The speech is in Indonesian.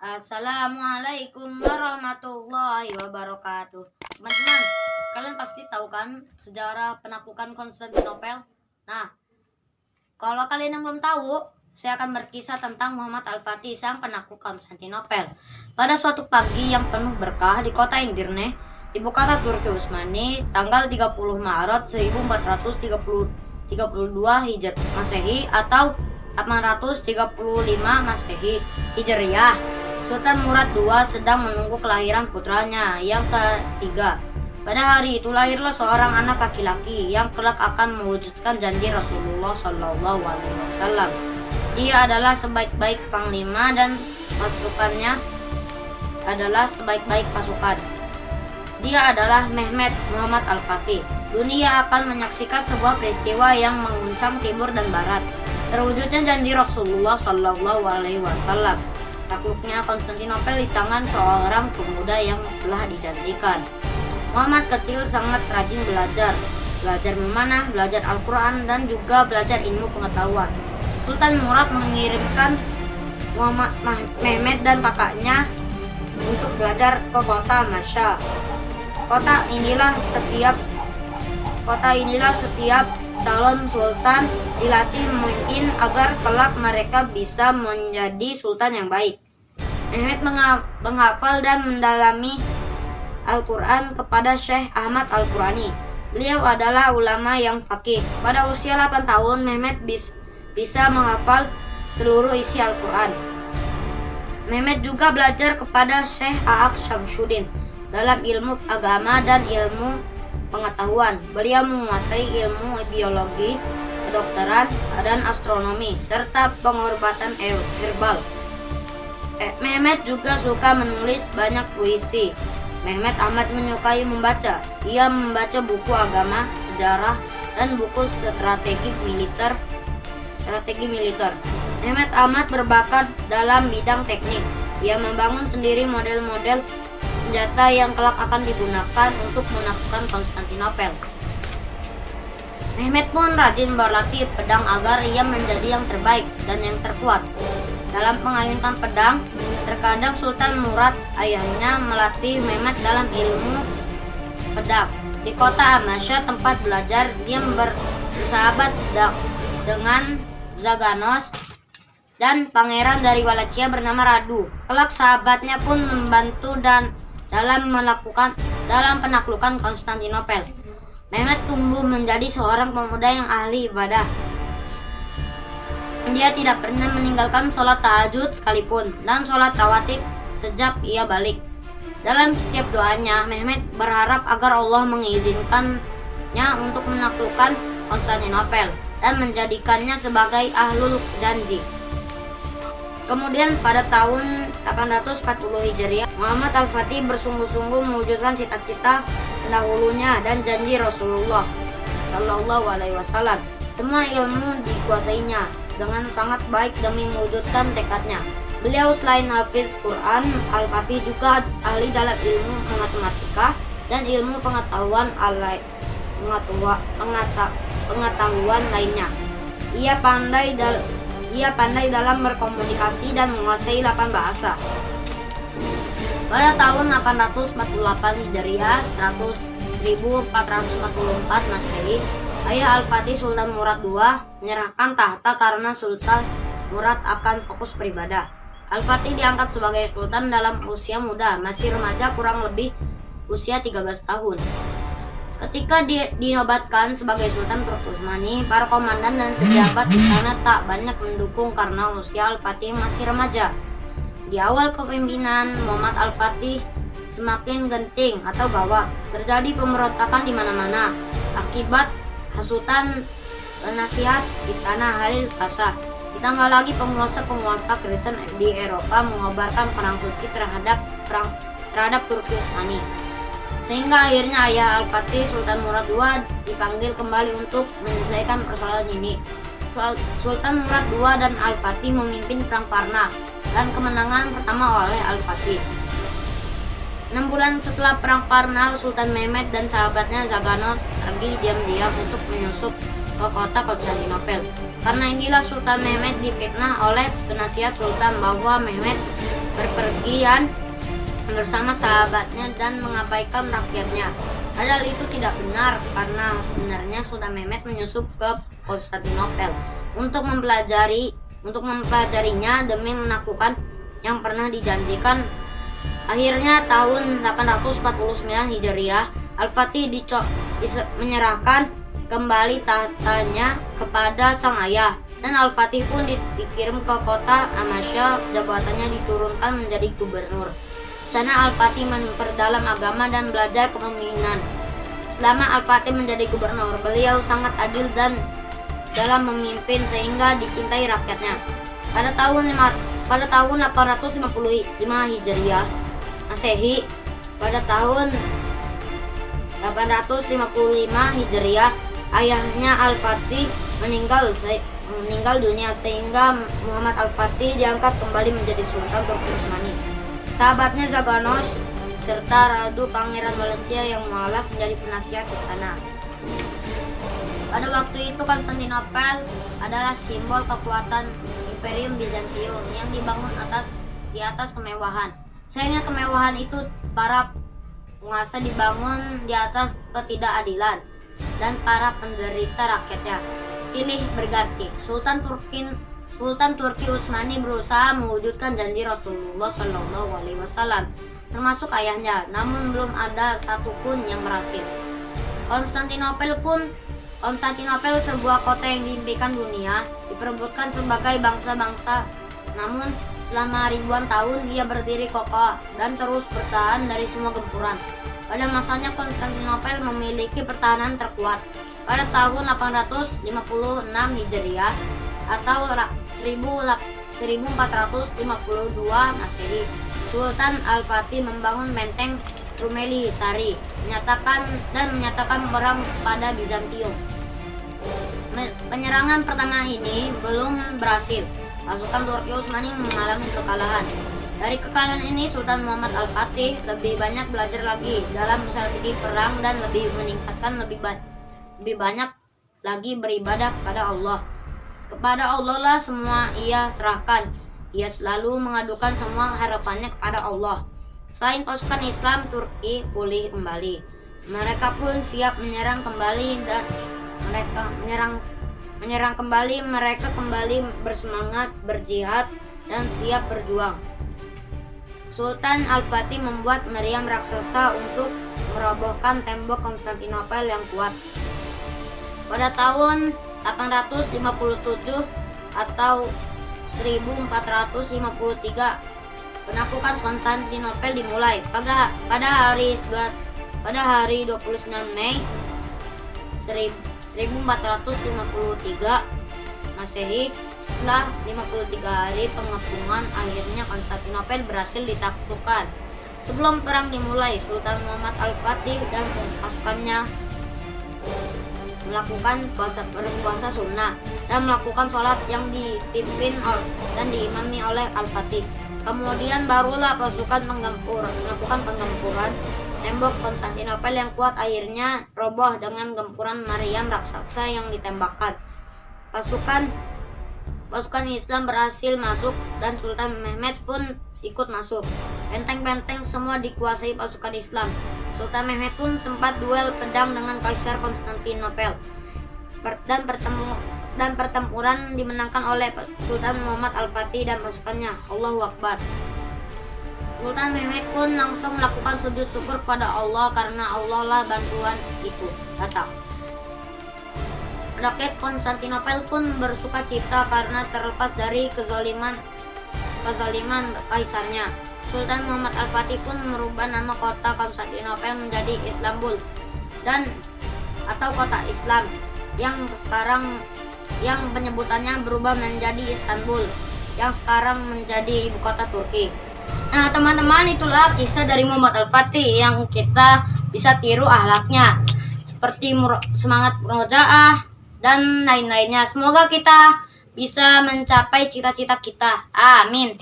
Assalamualaikum warahmatullahi wabarakatuh. Teman-teman, kalian pasti tahu kan sejarah penaklukan Konstantinopel? Nah, kalau kalian yang belum tahu, saya akan berkisah tentang Muhammad Al-Fatih, sang penakluk Konstantinopel. Pada suatu pagi yang penuh berkah di kota Edirne, ibu kota Turki Utsmani, tanggal 30 Maret 1432 Masehi atau 835 Masehi Hijriah, Sultan Murad II sedang menunggu kelahiran putranya yang ketiga. Pada hari itu lahirlah seorang anak laki-laki yang kelak akan mewujudkan janji Rasulullah SAW. Dia adalah sebaik-baik panglima dan pasukannya adalah sebaik-baik pasukan. Dia adalah Mehmed Muhammad Al-Fatih. Dunia akan menyaksikan sebuah peristiwa yang mengguncang timur dan barat. Terwujudnya janji Rasulullah SAW. Takluknya Konstantinopel di tangan seorang pemuda yang telah dijanjikan. Muhammad kecil sangat rajin belajar memanah, belajar Al-Quran, dan juga belajar ilmu pengetahuan. Sultan Murad mengirimkan Mehmed dan kakaknya untuk belajar ke kota Masya. Kota inilah setiap calon sultan dilatih memimpin agar kelak mereka bisa menjadi sultan yang baik. Mehmed menghafal dan mendalami Al-Quran kepada Syekh Ahmad Al-Qurani. Beliau adalah ulama yang faqih. Pada usia 8 tahun, Mehmed bisa menghafal seluruh isi Al-Quran. Mehmed juga belajar kepada Syekh A'aq Syamsuddin dalam ilmu agama dan ilmu pengetahuan. Beliau menguasai ilmu biologi, kedokteran, dan astronomi, serta pengobatan herbal. Mehmed juga suka menulis banyak puisi. Mehmed amat menyukai membaca. Ia membaca buku agama, sejarah, dan buku strategi militer. Mehmed amat berbakat dalam bidang teknik. Ia membangun sendiri model-model senjata yang kelak akan digunakan untuk menaklukkan Konstantinopel. Mehmed pun rajin berlatih pedang agar ia menjadi yang terbaik dan yang terkuat. Dalam pengayunan pedang, terkadang Sultan Murad ayahnya melatih Mehmed dalam ilmu pedang. Di kota Amasya tempat belajar, dia bersahabat dengan Zaganos dan pangeran dari Wallachia bernama Radu. Kelak sahabatnya pun membantu dalam penaklukan Konstantinopel. Mehmed tumbuh menjadi seorang pemuda yang ahli ibadah. Dia tidak pernah meninggalkan sholat tahajud sekalipun dan sholat rawatib sejak ia balik. Dalam setiap doanya, Mehmed berharap agar Allah mengizinkannya untuk menaklukkan Konstantinopel dan menjadikannya sebagai ahlul janji. Kemudian pada tahun 840 Hijriah, Muhammad Al-Fatih bersungguh-sungguh mewujudkan cita-cita pendahulunya dan janji Rasulullah SAW. Semua ilmu dikuasainya dengan sangat baik demi mewujudkan tekadnya. Beliau selain hafiz Quran, Al-Fatih juga ahli dalam ilmu matematika dan ilmu pengetahuan lainnya. Ia pandai dalam berkomunikasi dan menguasai 8 bahasa. Pada tahun 848 Hijriah, 1444 Masehi, ayah Al-Fatih Sultan Murad II menyerahkan tahta karena Sultan Murad akan fokus beribadah. Al-Fatih diangkat sebagai sultan dalam usia muda, masih remaja, kurang lebih usia 13 tahun. Ketika dinobatkan sebagai Sultan Turki Utsmani, para komandan dan pejabat istana tak banyak mendukung karena usia Al-Fatih masih remaja. Di awal kepemimpinan Muhammad Al-Fatih semakin genting atau gawat. Terjadi pemberontakan di mana-mana akibat hasutan nasihat istana Halil Pasha. Ditambah lagi penguasa-penguasa Kristen di Eropa mengobarkan perang suci terhadap Turki Utsmani. Sehingga akhirnya ayah Al-Fatih Sultan Murad II dipanggil kembali untuk menyelesaikan persoalan ini. Sultan Murad II dan Al-Fatih memimpin perang Parna dan kemenangan pertama oleh Al-Fatih. 6 bulan setelah perang Parna, Sultan Mehmed dan sahabatnya Zaganos pergi diam-diam untuk menyusup ke kota Konstantinopel. Karena inilah Sultan Mehmed difitnah oleh penasihat Sultan bahwa Mehmed berpergian bersama sahabatnya dan mengabaikan rakyatnya. Padahal itu tidak benar karena sebenarnya Sultan Mehmet menyusup ke Konstantinopel untuk mempelajarinya demi menaklukkan yang pernah dijanjikan. Akhirnya tahun 849 Hijriah, Al-Fatih menyerahkan kembali tahtanya kepada sang ayah, dan Al-Fatih pun dikirim ke kota Amasya. Jabatannya diturunkan menjadi gubernur. Di sana Al-Fatih memperdalam agama dan belajar kepemimpinan. Selama Al-Fatih menjadi gubernur, beliau sangat adil dan dalam memimpin sehingga dicintai rakyatnya. Pada tahun 855 Hijriah Masehi, pada tahun 855 Hijriah, ayahnya Al-Fatih meninggal dunia sehingga Muhammad Al-Fatih diangkat kembali menjadi Sultan Turki Utsmani. Sahabatnya Zaganos serta Radu Pangeran Valencia yang mualaf menjadi penasihat istana. Pada waktu itu Konstantinopel adalah simbol kekuatan Imperium Bizantium yang dibangun di atas kemewahan. Sayangnya kemewahan itu para penguasa dibangun di atas ketidakadilan dan para penderita rakyatnya silih berganti. Sultan Turki Utsmani berusaha mewujudkan janji Rasulullah SAW, termasuk ayahnya, namun belum ada satupun yang berhasil. Konstantinopel sebuah kota yang diimpikan dunia, diperebutkan sebagai bangsa-bangsa, namun selama ribuan tahun ia berdiri kokoh dan terus bertahan dari semua gempuran. Pada masanya Konstantinopel memiliki pertahanan terkuat. Pada tahun 856 Hijriah atau 1452 Masehi, Sultan Al-Fatih membangun benteng Rumeli Hisari, menyatakan perang pada Bizantium. Penyerangan pertama ini belum berhasil. Pasukan Turki Utsmani mengalami kekalahan. Dari kekalahan ini, Sultan Muhammad Al-Fatih lebih banyak belajar lagi dalam strategi perang dan lebih meningkatkan lebih banyak lagi beribadah kepada Allah. Kepada Allah lah semua ia serahkan. Ia selalu mengadukan semua harapannya kepada Allah. Selain pasukan Islam, Turki pulih kembali. Mereka pun siap menyerang kembali dan mereka kembali bersemangat berjihad dan siap berjuang. Sultan Al-Fatih membuat meriam raksasa untuk merobohkan tembok Konstantinopel yang kuat. Pada tahun 857 atau 1453, penaklukan Konstantinopel dimulai. Pada hari 29 Mei 1453 Masehi, setelah 53 hari pengepungan, akhirnya Konstantinopel berhasil ditaklukkan. Sebelum perang dimulai, Sultan Muhammad Al-Fatih dan pasukannya melakukan puasa sunnah dan melakukan sholat yang dipimpin dan diimami oleh Al-Fatih. Kemudian barulah pasukan melakukan penggempuran. Tembok Konstantinopel yang kuat akhirnya roboh dengan gempuran meriam raksasa yang ditembakkan. Pasukan Islam berhasil masuk dan Sultan Mehmet pun ikut masuk. Benteng-benteng semua dikuasai pasukan Islam. Sultan Mehmet pun sempat duel pedang dengan Kaisar Konstantinopel dan pertempuran dimenangkan oleh Sultan Muhammad Al-Fatih dan pasukannya. Allahu Akbar. Sultan Mehmet pun langsung melakukan sujud syukur kepada Allah karena Allah lah bantuan itu datang. Rakyat Konstantinopel pun bersuka cita karena terlepas dari kezaliman kaisarnya. Sultan Muhammad Al-Fatih pun merubah nama kota Konstantinopel menjadi Istanbul atau kota Islam yang penyebutannya berubah menjadi Istanbul yang sekarang menjadi ibu kota Turki. Nah teman-teman, itulah kisah dari Muhammad Al-Fatih yang kita bisa tiru akhlaknya seperti semangat murojaah dan lain-lainnya. Semoga kita bisa mencapai cita-cita kita. Amin.